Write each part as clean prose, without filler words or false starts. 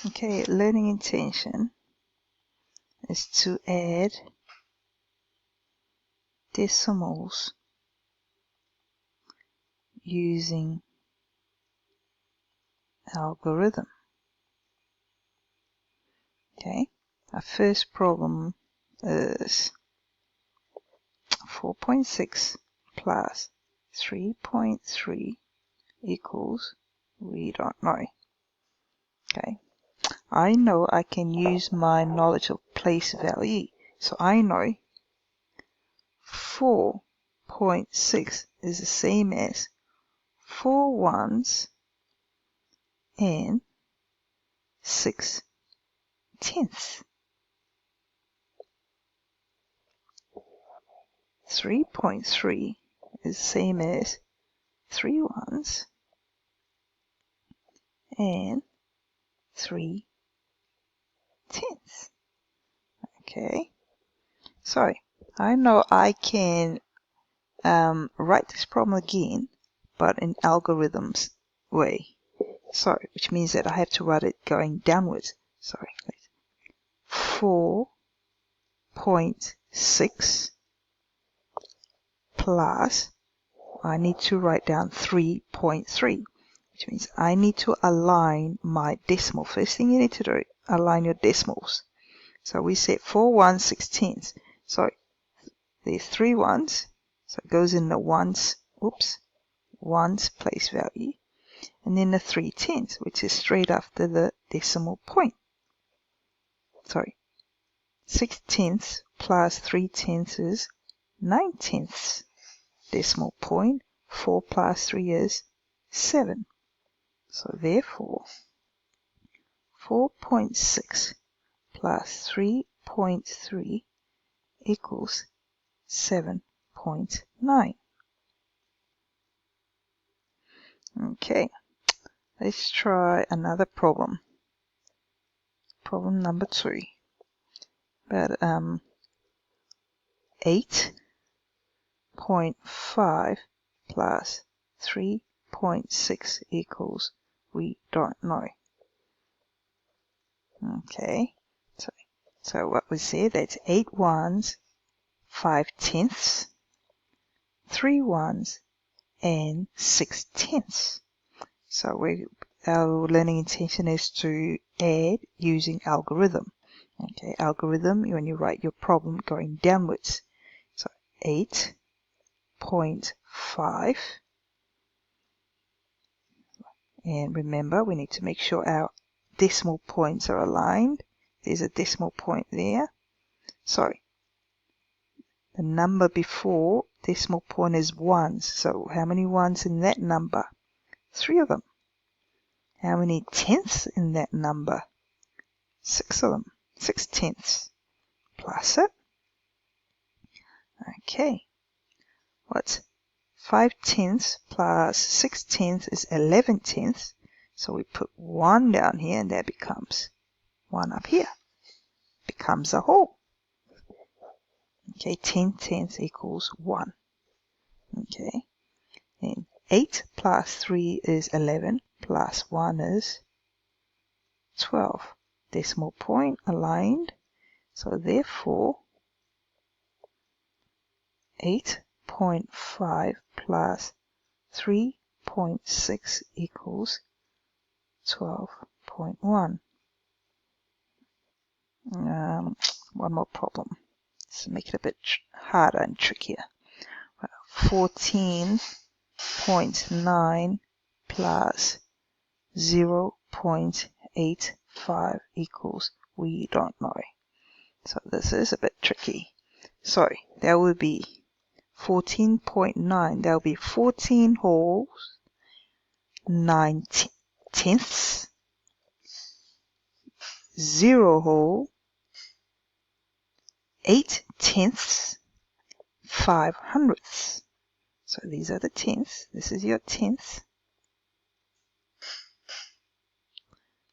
Okay, learning intention is to add decimals using algorithm. Okay, our first problem is 4.6 plus 3.3 equals, we don't know. Okay, I know I can use my knowledge of place value. So I know 4.6 is the same as 4 ones and 6 tenths. 3.3 is the same as 3 ones and 3 tenths. Okay, so I know I can write this problem again, but in algorithms way. So, which means that I have to write it going downwards. Sorry, 4.6 plus, I need to write down 3.3, which means I need to align my decimal. First thing you need to do, align your decimals. So we said 4 ones, 6 tenths. So there's 3 ones, so it goes in the ones, ones place value, and then the 3 tenths, which is straight after the decimal point. Sorry, 6 tenths plus 3 tenths is 9 tenths. Decimal point, 4 plus 3 is 7. So therefore, 4.6 plus 3.3 equals 7.9. Okay, let's try another problem. Problem number 2. But 8.5 plus 3.6 equals, we don't know. Okay, so what we said, that's 8 ones, 5 tenths, 3 ones, and 6 tenths. So our learning intention is to add using algorithm. Okay, algorithm, when you write your problem going downwards. So 8.5. And remember, we need to make sure our decimal points are aligned. There's a decimal point there. Sorry, the number before decimal point is ones. So how many ones in that number? 3 of them. How many tenths in that number? 6 of them. 6 tenths. Plus it. Okay. What's 5 tenths plus 6 tenths is 11 tenths. So we put 1 down here and that becomes 1 up here. Becomes a whole. Okay, 10 tenths equals 1. Okay. And 8 plus 3 is 11 plus 1 is 12. Decimal point aligned. So therefore, 8.5 plus 3.6 equals 12.1. One more problem. Let's make it a bit harder and trickier. 14.9 plus 0.85 equals, we don't know. So this is a bit tricky. So that would be 14.9. That will be 14 wholes, 9 tenths, 0 whole, 8 tenths, 5 hundredths. So these are the tenths. This is your tenth.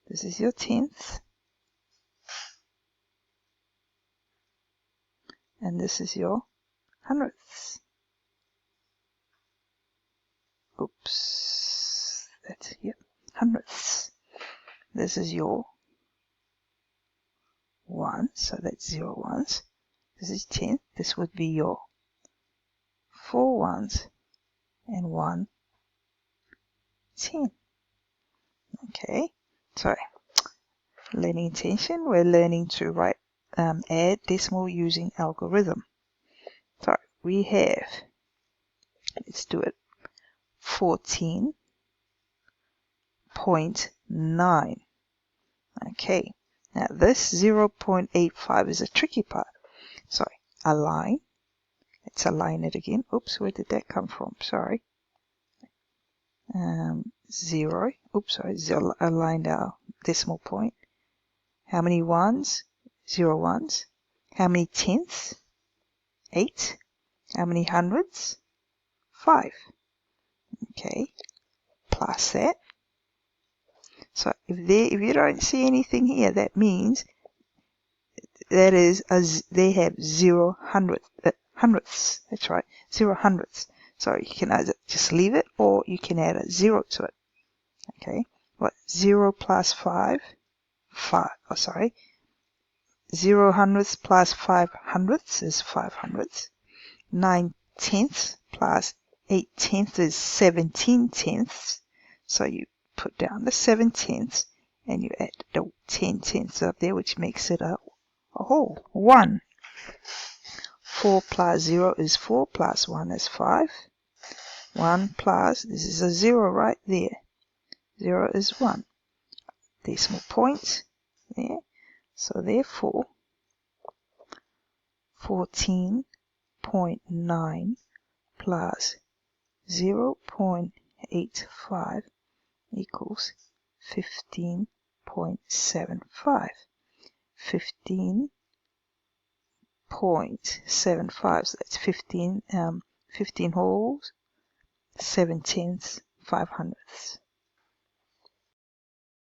This is your tenth. And this is your hundredths. Oops. That's, yep, hundredths. This is your 1, so that's 0 ones. This is 10. This would be your 4 ones and 1 10. Okay, so learning intention, we're learning to write add decimal using algorithm. So we have, let's do it, 14.9. Okay, now this 0.85 is a tricky part. So align, let's align it again. Oops, where did that come from? Sorry. 0. Oops, sorry, aligned our decimal point. How many ones? 0 ones. How many tenths? 8. How many hundredths? 5. Okay, plus that. So if you don't see anything here, that means that is they have 0 hundredths. That's right, 0 hundredths. So you can either just leave it or you can add a 0 to it. Okay, what 0 plus 5? 5. Oh, sorry. 0 hundredths plus 5 hundredths is 5 hundredths. 9 tenths plus 8 tenths is 17 tenths. So you put down the 7 tenths and you add the 10 tenths up there, which makes it a whole 1. 4 plus 0 is 4 plus 1 is 5. 1 plus, this is a 0 right there. 0 is 1. Decimal point there. So therefore, 14.9 plus 0.85 equals 15.75. 15.75, so that's 15 wholes, 7 tenths, 5 hundredths.